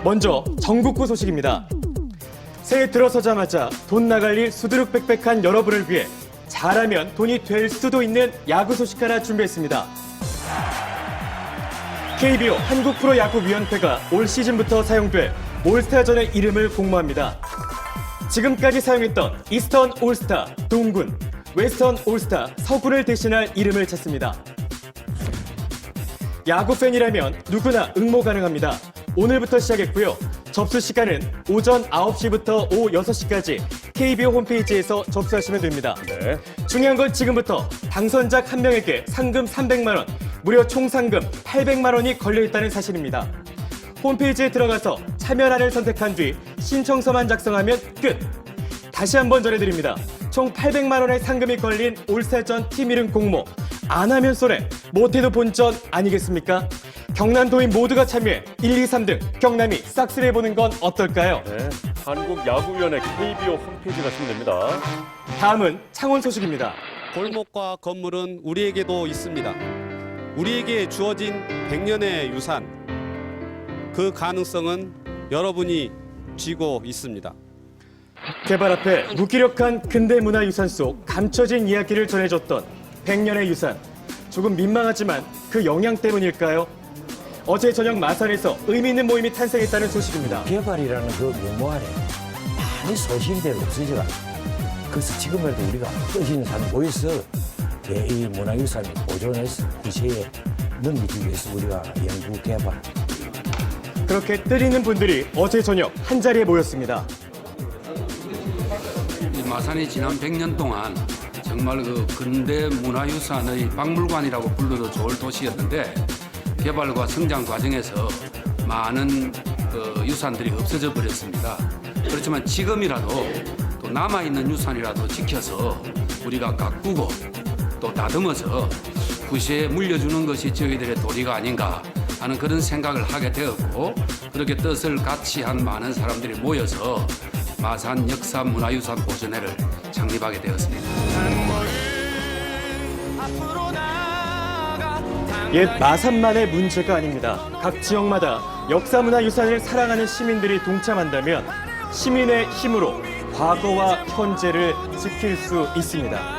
먼저 전국구 소식입니다. 새해 들어서자마자 돈 나갈 일 수두룩빽빽한 여러분을 위해 잘하면 돈이 될 수도 있는 야구 소식 하나 준비했습니다. KBO 한국프로야구위원회가 올 시즌부터 사용될 올스타전의 이름을 공모합니다. 지금까지 사용했던 이스턴 올스타 동군, 웨스턴 올스타 서군을 대신할 이름을 찾습니다. 야구 팬이라면 누구나 응모 가능합니다. 오늘부터 시작했고요. 접수 시간은 오전 9시부터 오후 6시까지 KBO 홈페이지에서 접수하시면 됩니다. 네. 중요한 건 지금부터 당선자 한 명에게 상금 300만 원, 무려 총 상금 800만 원이 걸려있다는 사실입니다. 홈페이지에 들어가서 참여란을 선택한 뒤 신청서만 작성하면 끝! 다시 한번 전해드립니다. 총 800만 원의 상금이 걸린 올스타전 팀 이름 공모. 안 하면 손해, 못해도 본전 아니겠습니까? 경남도민 모두가 참여해 1, 2, 3등 경남이 싹쓸이 해보는 건 어떨까요? 네. 한국야구위원회 KBO 홈페이지 가시면 됩니다. 다음은 창원 소식입니다. 골목과 건물은 우리에게도 있습니다. 우리에게 주어진 100년의 유산, 그 가능성은 여러분이 쥐고 있습니다. 개발 앞에 무기력한 근대문화유산 속 감춰진 이야기를 전해줬던 100년의 유산. 조금 민망하지만 그 영향 때문일까요? 어제 저녁 마산에서 의미 있는 모임이 탄생했다는 소식입니다. 개발이라는 그 용어 안에 많이 소실대로 없어져가. 그래서 지금이라도 우리가 떠지는 삶 모여서 이 문화유산을 보존해서 이 시에 넘기기 위해서 우리가 연구 개발. 그렇게 뜨리는 분들이 어제 저녁 한자리에 모였습니다. 이 마산이 지난 100년 동안 정말 그 근대 문화유산의 박물관이라고 불러도 좋을 도시였는데 개발과 성장 과정에서 많은 그 유산들이 없어져 버렸습니다. 그렇지만 지금이라도 또 남아있는 유산이라도 지켜서 우리가 가꾸고 또 다듬어서 구시에 물려주는 것이 저희들의 도리가 아닌가 하는 그런 생각을 하게 되었고, 그렇게 뜻을 같이 한 많은 사람들이 모여서 마산 역사문화유산 보존회를 창립하게 되었습니다. 옛 마산만의 문제가 아닙니다. 각 지역마다 역사문화유산을 사랑하는 시민들이 동참한다면 시민의 힘으로 과거와 현재를 지킬 수 있습니다.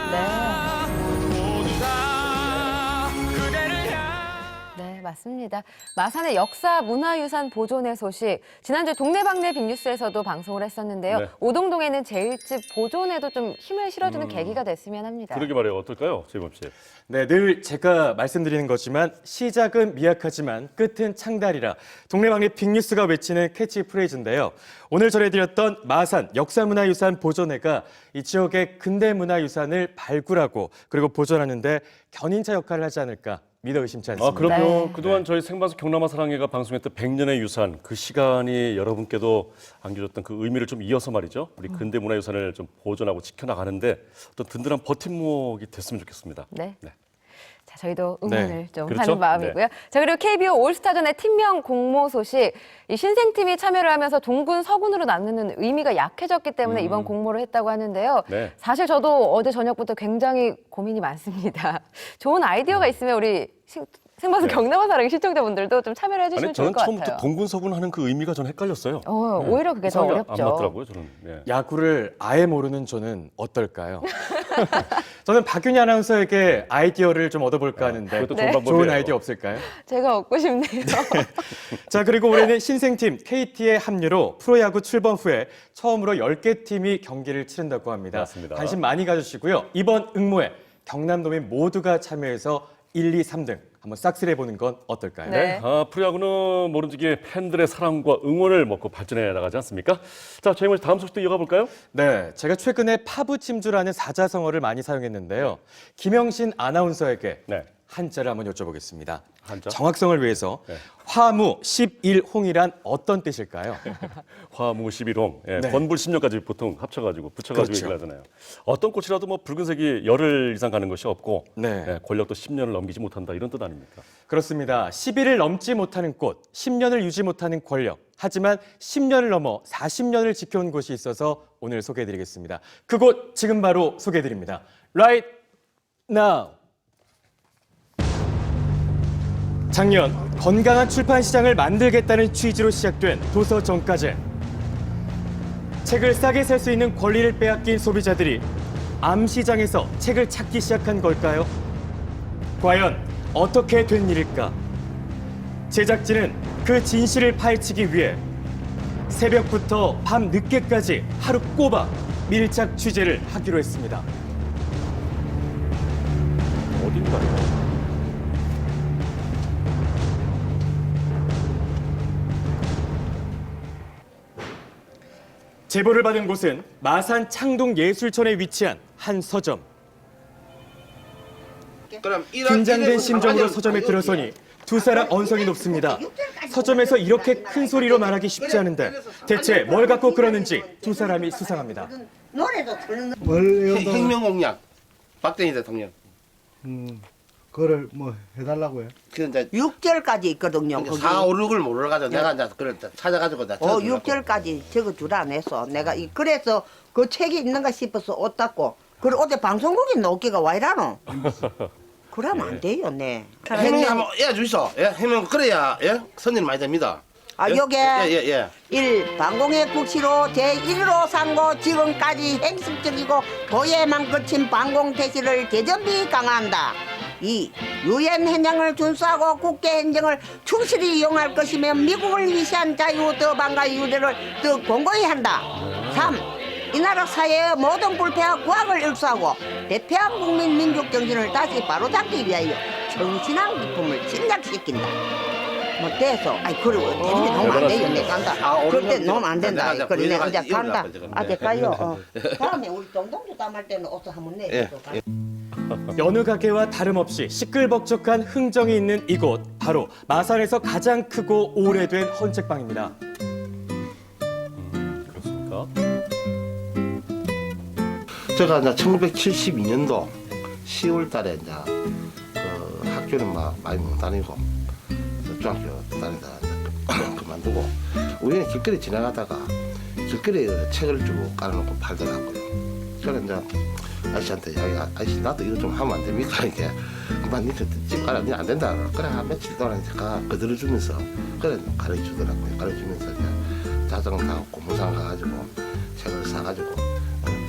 네, 맞습니다. 마산의 역사 문화유산 보존회 소식, 지난주 동네방네 빅뉴스에서도 방송을 했었는데요. 네. 오동동에는 제일집 보존회도 좀 힘을 실어주는 계기가 됐으면 합니다. 그러게 말이에요. 어떨까요, 재범 씨? 네, 늘 제가 말씀드리는 거지만 시작은 미약하지만 끝은 창달이라 동네방네 빅뉴스가 외치는 캐치프레이즈인데요. 오늘 전해드렸던 마산 역사문화유산 보존회가 이 지역의 근대문화유산을 발굴하고 그리고 보존하는 데 견인차 역할을 하지 않을까 믿어 의심치 않습니다. 아, 그럼요. 네. 그동안 저희 생방송 경남아 사랑해가 방송했던 100년의 유산, 그 시간이 여러분께도 안겨줬던 그 의미를 좀 이어서 말이죠. 우리 근대 문화유산을 좀 보존하고 지켜나가는데 어떤 든든한 버팀목이 됐으면 좋겠습니다. 네. 네. 자, 저희도 응원을 네, 좀 그렇죠? 하는 마음이고요. 자, 그리고 KBO 올스타전의 팀명 공모 소식. 이 신생팀이 참여를 하면서 동군, 서군으로 나누는 의미가 약해졌기 때문에 이번 공모를 했다고 하는데요. 네. 사실 저도 어제 저녁부터 굉장히 고민이 많습니다. 좋은 아이디어가 있으면 우리 생방송 네. 경남아 사랑의 시청자분들도 좀 참여를 해주시면 아니, 좋을 저는 것 처음부터 같아요. 동군 서군 하는 그 의미가 전 헷갈렸어요. 오히려 그게 더 이상하게 어렵죠. 안 맞더라고요, 저는. 네. 야구를 아예 모르는 저는 어떨까요? 저는 박윤희 아나운서에게 아이디어를 좀 얻어볼까 하는데 그것도 네. 좋은 방법이에요. 좋은 아이디어 없을까요? 제가 얻고 싶네요. 자, 그리고 올해는 신생팀 KT의 합류로 프로야구 출범 후에 처음으로 10개 팀이 경기를 치른다고 합니다. 맞습니다. 관심 많이 가주시고요. 이번 응모에 경남도민 모두가 참여해서 1, 2, 3등 한번 싹쓸이 해보는 건 어떨까요? 네. 아, 프로야구는 모름지기 팬들의 사랑과 응원을 먹고 발전해 나가지 않습니까? 자, 저희 먼저 다음 소식도 이어가 볼까요? 네, 제가 최근에 파부침주라는 사자성어를 많이 사용했는데요. 김영신 아나운서에게 네. 한자를 한번 여쭤보겠습니다. 한자? 정확성을 위해서 네. 화무 11홍이란 어떤 뜻일까요? 화무 11홍, 예, 네. 건불 10년까지 보통 합쳐가지고 붙여가지고 그렇죠. 얘기를 하잖아요. 어떤 꽃이라도 뭐 붉은색이 열흘 이상 가는 것이 없고 네. 예, 권력도 10년을 넘기지 못한다 이런 뜻 아닙니까? 그렇습니다. 10일을 넘지 못하는 꽃, 10년을 유지 못하는 권력. 하지만 10년을 넘어 40년을 지켜온 곳이 있어서 오늘 소개해드리겠습니다. 그곳 지금 바로 소개해드립니다. Right now. 작년 건강한 출판 시장을 만들겠다는 취지로 시작된 도서 정가제. 책을 싸게 살 수 있는 권리를 빼앗긴 소비자들이 암 시장에서 책을 찾기 시작한 걸까요? 과연 어떻게 된 일일까? 제작진은 그 진실을 파헤치기 위해 새벽부터 밤 늦게까지 하루 꼬박 밀착 취재를 하기로 했습니다. 어딘가요? 제보를 받은 곳은 마산 창동 예술촌에 위치한 한 서점. 긴장된 심정으로 서점에 들어서니 두 사람 언성이 높습니다. 서점에서 이렇게 큰 소리로 말하기 쉽지 않은데 대체 뭘 갖고 그러는지 두 사람이 수상합니다. 노래도 틀는 혁명공약 박정희 대통령 그거를 뭐 해달라고요? 그 이제 6절까지 있거든요. 거기. 4, 5, 6을 몰라가지고 내가 이제 그걸 찾아가지고 내가 6절까지 적어주라 안 했어. 내가 그래서 그 책이 있는가 싶어서 옷 닦고. 그리고 어제 방송국에 노기가 와 이라노. 그러면 안 돼요, 네. 해명이 한번 해주이소. 예, 해명 그래야 예 선일 많이 됩니다. 아, 예? 요게 예. 1. 방공의 국시로 제1호 상고 지금까지 행실적이고 도예만 거친 방공 대시를 대전비 강화한다. 2. 유엔 현장을 준수하고 국제 행정을 충실히 이용할 것이며 미국을 위시한 자유 더 방가 유대를 더 공고히 한다. 3. 이 나라 사회의 모든 불패와 구악을 일수하고 대표한 국민 민족 정신을 다시 바로잡기 위하여 정신한 기품을 진작시킨다. 뭐 돼서 아이 그리고 대리비 놓으면 안 돼요. 내가 간다. 그때 놓으면 안 된다. 내가 그래 내가 이혼을 이제 간다. 할 거지, 아 될까요? 다음에 우리 동동주 담을 때는 옷을 한번 내줘. 여느 가게와 다름없이 시끌벅적한 흥정이 있는 이곳, 바로 마산에서 가장 크고 오래된 헌책방입니다. 그렇습니까? 제가 이제 1972년도 10월 달에 이제 그 학교는 막 많이 못 다니고 중학교 다니다가 이제 그만두고 우연히 길거리 지나가다가 길거리에 책을 쭉 깔아놓고 팔더라고요. 그래서 이제 아저씨한테 야, 아저씨 나도 이거 좀 하면 안 됩니까? 이게 그만 니들 집 가라 니 안 된다. 그래 며칠 동안 이제 그대로 주면서 그래 가르쳐주더라고요. 가르쳐주면서 이제 자전거 타고 고무상 가가지고 책을 사가지고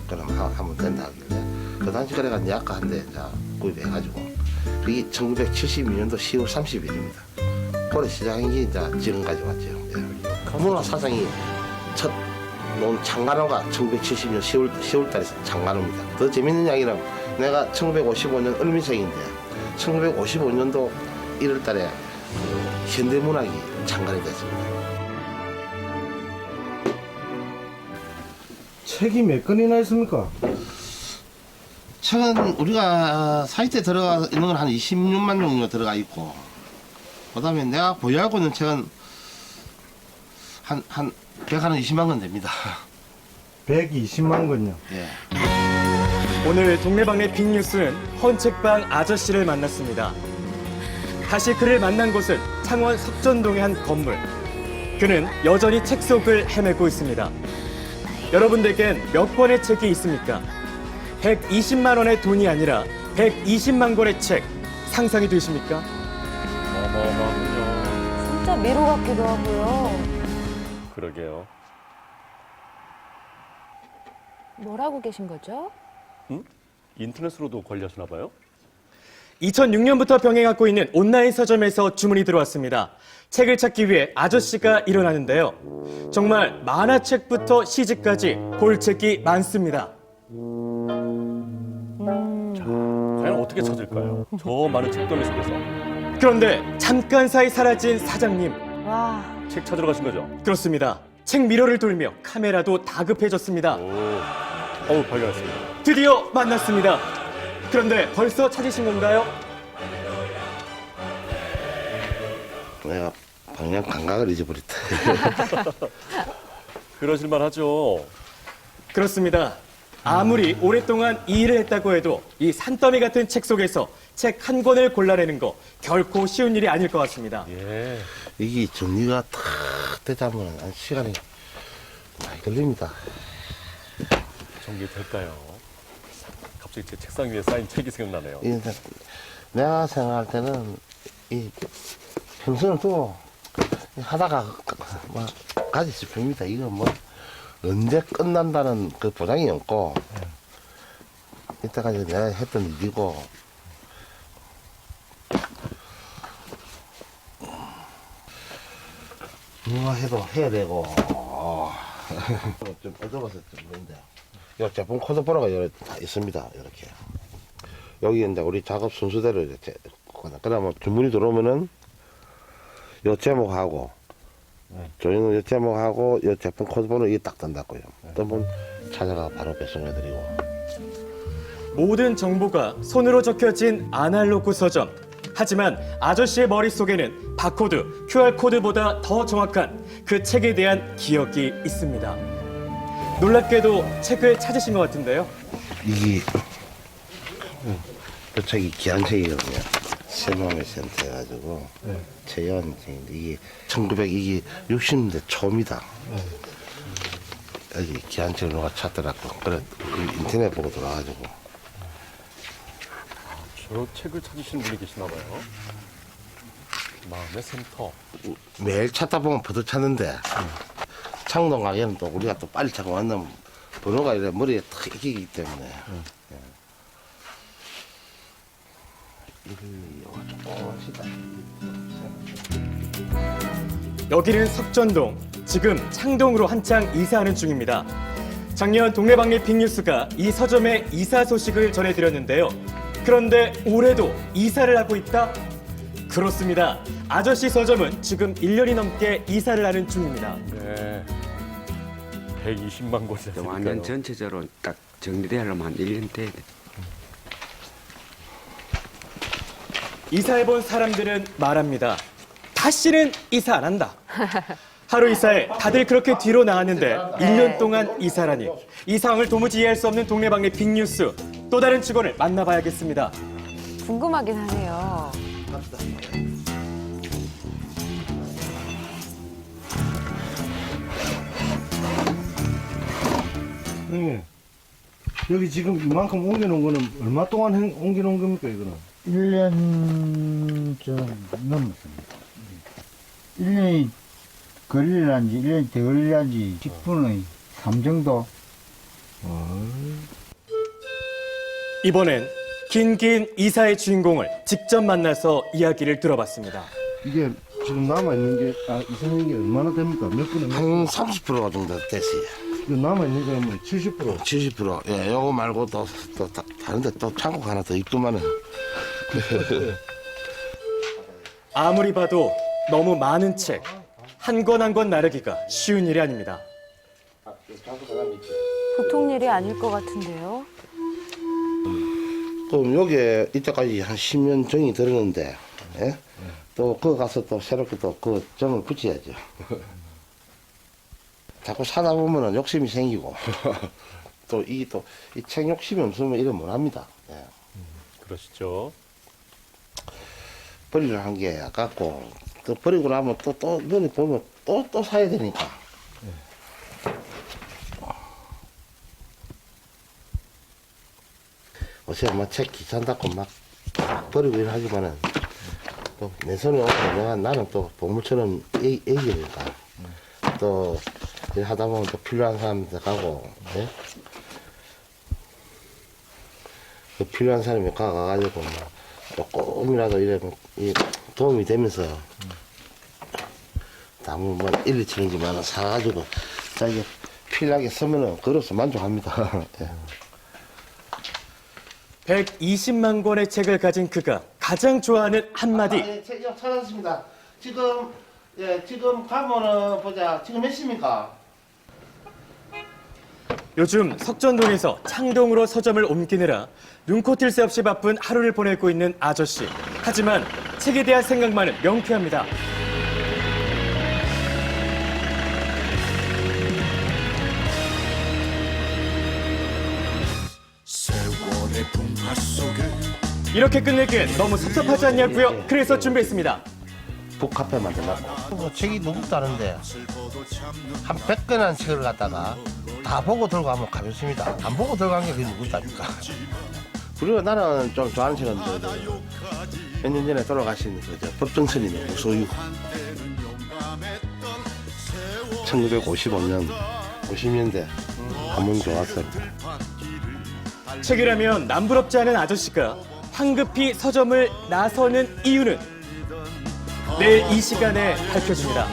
그럼 하면 된다 하길래 그 당시 그래가 약가 한 대 이제 구입해가지고 그게 1972년도 10월 30일입니다. 올해 시작이 이제 지금까지 왔죠. 예. 문화 사상이 첫 놓은 창간호가 1970년 10월 달에 창간호입니다. 더 재밌는 이야기는 내가 1955년 을미생인데 1955년도 1월 달에 현대문학이 창간이 됐습니다. 책이 몇 건이나 있습니까? 책은 우리가 사이트에 들어가 있는 건 한 26만 종류 들어가 있고 그다음에 내가 보유하고 있는 책은 한 120만 건 됩니다. 120만 건요. 예. 오늘 동네방네 빅뉴스는 헌책방 아저씨를 만났습니다. 다시 그를 만난 곳은 창원 석전동의 한 건물. 그는 여전히 책 속을 헤매고 있습니다. 여러분들께는 몇 권의 책이 있습니까? 120만 원의 돈이 아니라 120만 권의 책 상상이 되십니까? 어마어마하군요. 진짜 미로 같기도 하고요. 그러게요. 뭘 하고 계신 거죠? 인터넷으로도 관리하시나 봐요? 2006년부터 병행하고 있는 온라인 서점에서 주문이 들어왔습니다. 책을 찾기 위해 아저씨가 일어나는데요. 정말 만화책부터 시집까지 볼 책이 많습니다. 과연 어떻게 찾을까요? 저 많은 책더미 속에서 그런데 잠깐 사이 사라진 사장님. 와, 책 찾으러 가신 거죠? 그렇습니다. 책 미러를 돌며 카메라도 다급해졌습니다. 발견했습니다. 드디어 만났습니다. 그런데 벌써 찾으신 건가요? 내가 방향 감각을 잊어버렸다. 그러실만 하죠. 그렇습니다. 아무리 오랫동안 이 일을 했다고 해도 이 산더미 같은 책 속에서 책 한 권을 골라내는 거 결코 쉬운 일이 아닐 것 같습니다. 예. 이게 정리가 탁 되자면 시간이 많이 걸립니다. 정리될까요? 갑자기 제 책상 위에 쌓인 책이 생각나네요. 내가 생각할 때는 이 평소는 또 하다가 뭐 가지 싶습니다. 이거 뭐 언제 끝난다는 그 보장이 없고 이때까지 내가 했던 일이고 누가 해도 해야 되고 좀 어두워서 좀 그런데 이 제품 코드보라가 여기 다 있습니다. 이렇게 여기 이제 우리 작업 순서대로 이렇게 그다음에 주문이 들어오면은 요 제목하고 저희는 요 제목하고 요 제품 코드번호 이게 딱 뜬다고요. 뜨면 찾아가 바로 배송해드리고. 모든 정보가 손으로 적혀진 아날로그 서점. 하지만 아저씨의 머릿속에는 바코드, QR코드보다 더 정확한 그 책에 대한 기억이 있습니다. 놀랍게도 책을 찾으신 것 같은데요. 이게 그 책이 귀한 책이거든요. 새마음의 센터 해가지고 제여한 책인데 이게 1960년대 초입니다. 여기 귀한 책을 누가 찾더라고. 그래 인터넷 보고 들어와가지고. 저 책을 찾으시는 분이 계시나 봐요. 마음의 센터. 매일 찾다 보면 버릇 찾는데 창동 가게는 또 우리가 또 빨리 찾고 만나면 번호가 이래 머리에 탁 익히기 때문에 여기는 석전동, 지금 창동으로 한창 이사하는 중입니다. 작년 동네방네 빅뉴스가 이 서점의 이사 소식을 전해드렸는데요. 그런데 올해도 이사를 하고 있다? 그렇습니다. 아저씨 서점은 지금 1년이 넘게 이사를 하는 중입니다. 네. 120만 권이 완전 전체적으로 딱 정리되려면 한 1년 돼야 돼. 이사해본 사람들은 말합니다. 다시는 이사 안 한다. 하루 이사에 다들 그렇게 뒤로 나왔는데 1년 동안 이사라니. 이 상황을 도무지 이해할 수 없는 동네방네 빅뉴스. 또 다른 직원을 만나봐야겠습니다. 궁금하긴 하네요. 형님, 여기 지금 이만큼 옮겨놓은 거는 얼마 동안 옮겨놓은 겁니까, 이거는? 1년 좀 넘었습니다. 1년이 걸릴란지 1년이 더 걸릴란지 10분의 3 정도. 이번엔 긴긴 이사의 주인공을 직접 만나서 이야기를 들어봤습니다. 이게 지금 남아있는 게, 이사는 게 얼마나 됩니까? 몇 분에 한 30% 정도 됐어요. 이거 남아있는 게 뭐 70%? 70%. 예, 요거 말고 또 다른데 또 창고 하나 더 있구만은. 아무리 봐도 너무 많은 책, 한 권 한 권 나르기가 쉬운 일이 아닙니다. 보통 일이 아닐 것 같은데요. 그럼 여기에 이때까지 한 10년 정이 들었는데, 예? 또 그거 가서 또 새롭게 또 그 정을 붙여야죠. 자꾸 사다 보면은 욕심이 생기고, 또 이 책 욕심이 없으면 이래 못 합니다. 예. 그러시죠. 버리려 한 게 아깝고, 또 버리고 나면 또 눈에 보면 또 사야 되니까. 어차피 뭐 책 귀찮다고 막 버리고 이러지만은 또 내 손에 오고 나는 또 보물처럼 애기니까 또 하다 보면 또 필요한 사람한테 가고, 예? 그 필요한 사람이 가가지고 조금이라도 이래 도움이 되면서 나무 뭐 1, 2천원지만 사가지고 자기 필요하게 쓰면은 그로서 만족합니다. 예. 120만 권의 책을 가진 그가 가장 좋아하는 한마디. 예, 책 찾았습니다. 지금 가면은 보자. 지금 몇 시입니까? 요즘 석전동에서 창동으로 서점을 옮기느라 눈코 뜰 새 없이 바쁜 하루를 보내고 있는 아저씨. 하지만 책에 대한 생각만은 명쾌합니다. 이렇게 끝내기엔 너무 섭섭하지 않냐고요? 그래서 준비했습니다. 북카페 만들라고. 책이 무겁다는데 한 100권한 책을 갖다가 다 보고 들고 가면 가볍습니다. 안 보고 들어간 게 그게 무겁다니까. 그리고 나는 좀 좋아하는 책은 몇 년 전에 돌아가신 법정스님 무소유 1955년 50년대 감명 좋았습니다. 책이라면 남부럽지 않은 아저씨가 황급히 서점을 나서는 이유는 내일 이 시간에 밝혀집니다.